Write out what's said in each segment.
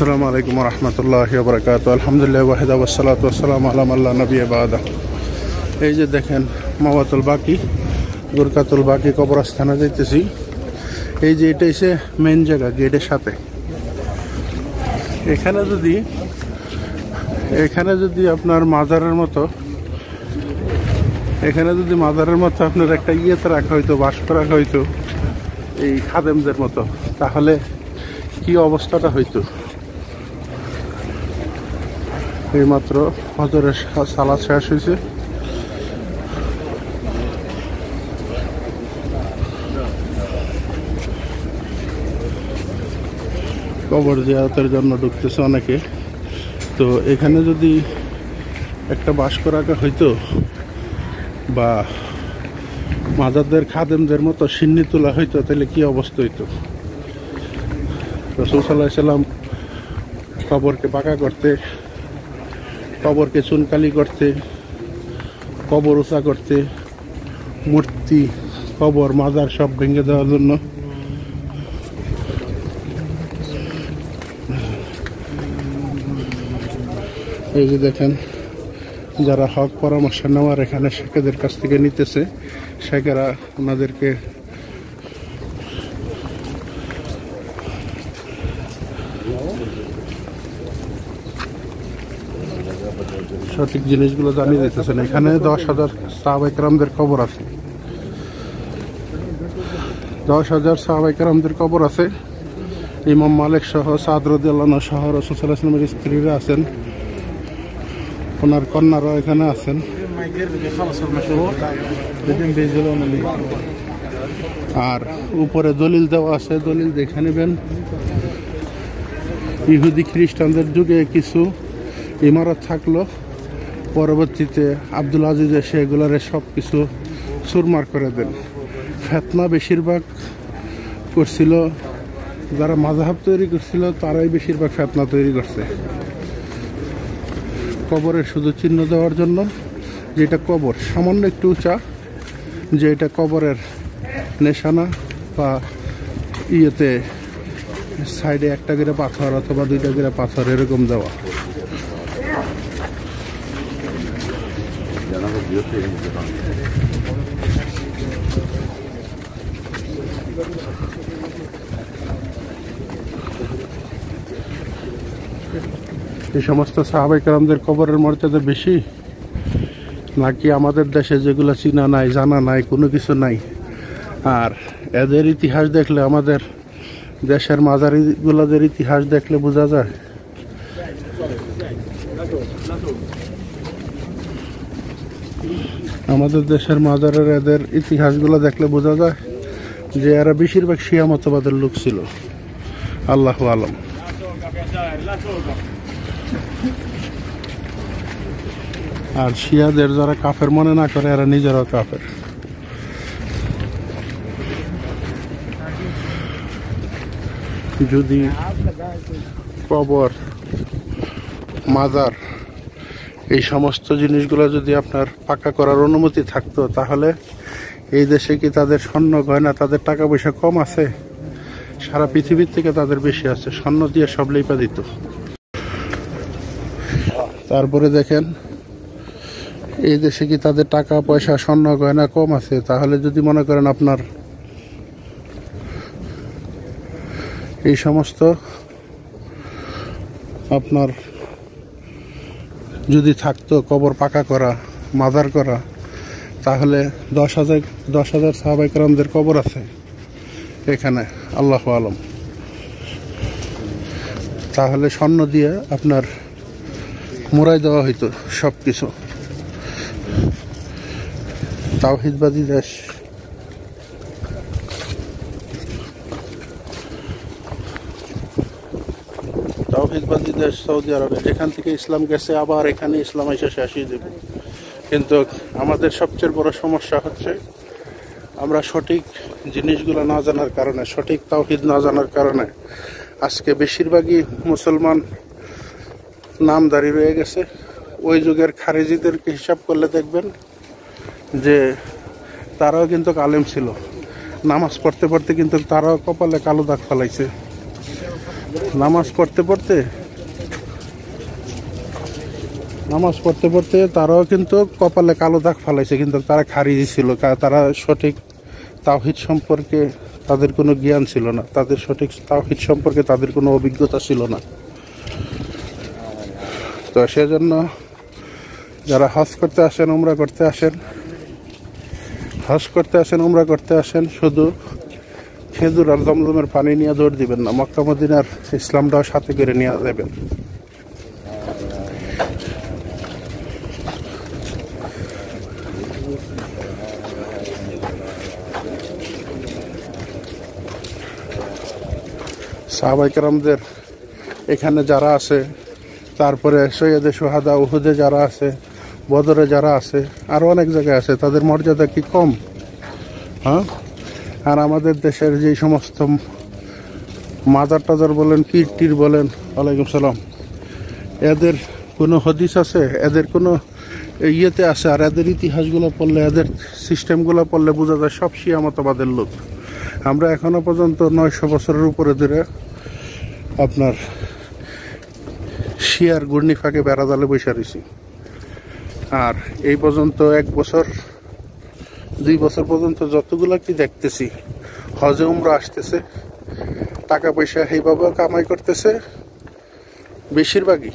আসসালামু আলাইকুম ওয়া রাহমাতুল্লাহি ওয়া বারাকাতুহু। আলহামদুলিল্লাহ ওয়াহদা ওয়াসসালাতু ওয়াসসালামু আলা মান লা নাবিয়্যা বা'দা। এই যে দেখেন মাওয়াতুল বাকি, গুরকাতুল বাকি কবরস্থানে যাইতেছি। এই যে এটা হচ্ছে মেন জায়গা, গেটের সাথে। এখানে যদি আপনার মাজারের মতো আপনার একটা ইয়েতে রাখা হইতো, বাস রাখা হইতো এই খাদেমদের মতো, তাহলে কি অবস্থাটা হইতো। এইমাত্র ফজরের সালাত শেষ হয়েছে। কবর জিয়ারতের জন্য ঢুকতেছে অনেকে। তো এখানে যদি একটা বাস্ক রাখা হইতো বা মাজারদের খাদেমদের মতো সিন্নি তোলা হইতো, তাহলে কি অবস্থা হইতো। রাসূল সাল্লাল্লাহু আলাইহি ওয়াসাল্লাম কবরকে পাকা করতে, কবরকে চুনকালি করতে, কবর উঁচা করতে, মূর্তি, কবর, মাজার সব ভেঙে দেওয়ার জন্য এই যে দেখেন যারা হক পরামর্শ নেওয়ার এখানে শেখেদের কাছ থেকে নিতেছে, শেখেরা ওনাদেরকে সঠিক জিনিসগুলো জানিয়ে দিতেছেন। এখানে 10,000 সাহাবায়ে কেরামদের কবর আছে, 10,000 সাহাবায়ে কেরামদের কবর আছে। ইমাম মালিক সহ, সাদ রাদিয়াল্লাহু আনহু সহ, রাসূল সাল্লাল্লাহু আলাইহি ওয়াসাল্লামের স্ত্রীরা আছেন, ওনার কন্যারা এখানে আছেন। আর উপরে দলিল দেওয়া আছে, দলিল দেখে নেবেন। ইহুদি খ্রিস্টানদের যুগে কিছু ইমারত থাকলো, পরবর্তীতে আব্দুল আজিজ এসে এগুলারে সব কিছু চুরমার করে দেন। ফিতনা বেশিরভাগ করছিল যারা মাযহাব তৈরি করছিল, তারাই বেশিরভাগ ফিতনা তৈরি করছে। কবরের শুধু চিহ্ন দেওয়ার জন্য, যেটা কবর সামান্য একটু উঁচা, যে এটা কবরের নিশানা, বা ইয়েতে সাইডে একটা করে পাথর অথবা 2টা করে পাথর এরকম দেওয়া। এই সমস্ত সাহাবায়ে কেরামদের কবরের মর্যাদা বেশি নাকি আমাদের দেশে যেগুলো চিনা নাই, জানা নাই, কোনো কিছু নাই। আর এদের ইতিহাস দেখলে, আমাদের দেশের মাজারিগুলোদের ইতিহাস দেখলে বোঝা যায় আমাদের দেশের মাজারের এদের ইতিহাসগুলো দেখলে বোঝা যায় যে এরা বেশিরভাগ শিয়া মতবাদের লোক ছিল। আল্লাহু আলাম। আর শিয়াদের যারা কাফের মনে না করে, এরা নিজেরাও কাফের। যদি কবর, মাজার, এই সমস্ত জিনিসগুলো যদি আপনার পাকা করার অনুমতি থাকতো, তাহলে এই দেশে কি তাদের স্বর্ণ গয়না, তাদের টাকা পয়সা কম আছে? সারা পৃথিবীর থেকে তাদের বেশি আছে, স্বর্ণ দিয়ে সব লেপা দিত। তারপরে দেখেন এই দেশে কি তাদের টাকা পয়সা, স্বর্ণ গয়না কম আছে? তাহলে যদি মনে করেন আপনার এই সমস্ত আপনার যদি থাকতো কবর পাকা করা, মাজার করা, তাহলে 10,000 সাহাবায়ে কেরামদের কবর আছে এখানে। আল্লাহু আলাম। তাহলে স্বর্ণ দিয়ে আপনার মোড়াই দেওয়া হইতো সব কিছু। তাওহীদবাদী দেশ, তাওহীদবাদী দেশ সৌদি আরবে, যেখান থেকে ইসলাম গেছে আবার এখানে ইসলাম এসে শেষই দেবে। কিন্তু আমাদের সবচেয়ে বড় সমস্যা হচ্ছে আমরা সঠিক জিনিসগুলো না জানার কারণে, সঠিক তাওহীদ না জানার কারণে আজকে বেশিরভাগই মুসলমান নামদারি রয়ে গেছে। ওই যুগের খারেজিদেরকে হিসাব করলে দেখবেন যে তারাও কিন্তু আলেম ছিল, নামাজ পড়তে পড়তে কিন্তু তারাও কপালে কালো দাগ ফেলাইছে। নামাজ পড়তে পড়তে তারাও কিন্তু কপালে কালো দাগ ফালাইছে, কিন্তু তারা খারিজি ছিল। তারা সঠিক তাওহীদ সম্পর্কে তাদের কোনো জ্ঞান ছিল না, তাদের সঠিক তাওহীদ সম্পর্কে তাদের কোনো অভিজ্ঞতা ছিল না। তো সেজন্য যারা হজ করতে আসেন, উমরা করতে আসেন, শুধু খেজুর আর জমজমের পানি নিয়ে দৌড় দিবেন না, মক্কা মদিনার ইসলামটাও সাথে করে নিয়ে যাবেন। সাহাবায়ে কেরামদের এখানে যারা আছে, তারপরে সৈয়দে সোহাদা উহুদে যারা আছে, বদরে যারা আছে, আরো অনেক জায়গায় আছে, তাদের মর্যাদা কি কম? হ্যাঁ। আর আমাদের দেশের যে সমস্ত মাজার টাজার বলেন, পীর টির বলেন, ওয়ালাইকুম সালাম, এদের কোনো হদিস আছে, এদের কোনো ইয়েতে আছে? আর এদের ইতিহাসগুলো পড়লে, এদের সিস্টেমগুলো পড়লে বোঝা যায় সব শিয়া মতবাদের লোক। আমরা এখনো পর্যন্ত 900 বছরের উপরে ধরে আপনার শিয়ার ঘূর্ণি ফাঁকে বেড়া জালে বসে রয়েছি। আর এই পর্যন্ত 1 বছর 2 বছর পর্যন্ত যতগুলা কি দেখতেছি, হজে উমরা আসতেছে, টাকা পয়সা এইভাবে কামাই করতেছে, বেশিরভাগই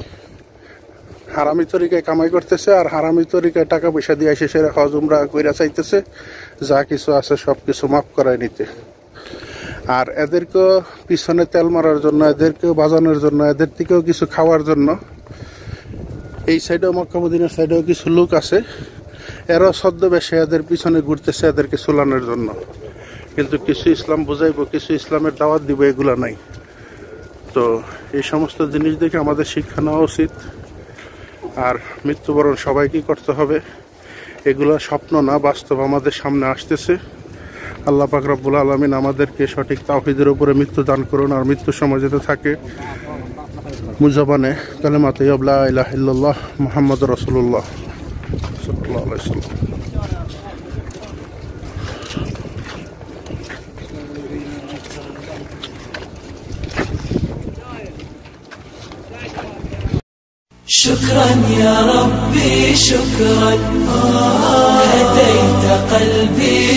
হারামি তরিকায় কামাই করতেছে, আর হারামি তরিকায় টাকা পয়সা দিয়ে এসে সেরা হজ উমরা কইরা চাইতেছে, যা কিছু আছে সব কিছু মাফ করায় নিতে। আর এদেরকে পিছনে তেল মারার জন্য, এদেরকেও বাজানোর জন্য, এদের থেকেও কিছু খাওয়ার জন্য এই সাইডেও, মক্কা মদিনার সাইডেও কিছু লোক আছে, এরা ছদ্মবেশে এদের পিছনে ঘুরতেছে এদেরকে চুলানোর জন্য। কিন্তু কিছু ইসলাম বুঝাইবো, কিছু ইসলামের দাওয়াত দিব, এগুলা নাই। তো এই সমস্ত জিনিস দেখে আমাদের শিক্ষা নেওয়া উচিত। আর মৃত্যুবরণ সবাইকেই করতে হবে, এগুলা স্বপ্ন না, বাস্তব আমাদের সামনে আসতেছে। আল্লাহ পাক রব্বুল আলামিন আমাদেরকে সঠিক তাওহীদের উপরে মৃত্যু দান করুন। আর মৃত্যুর সময় যেতে থাকে মুজাবানে কালেমাতে লা ইলাহা ইল্লাল্লাহ মুহাম্মাদুর রাসূলুল্লাহ সাল্লাল্লাহু আলাইহি ওয়াসাল্লাম। شكرا يا ربي شكرا هديت قلبي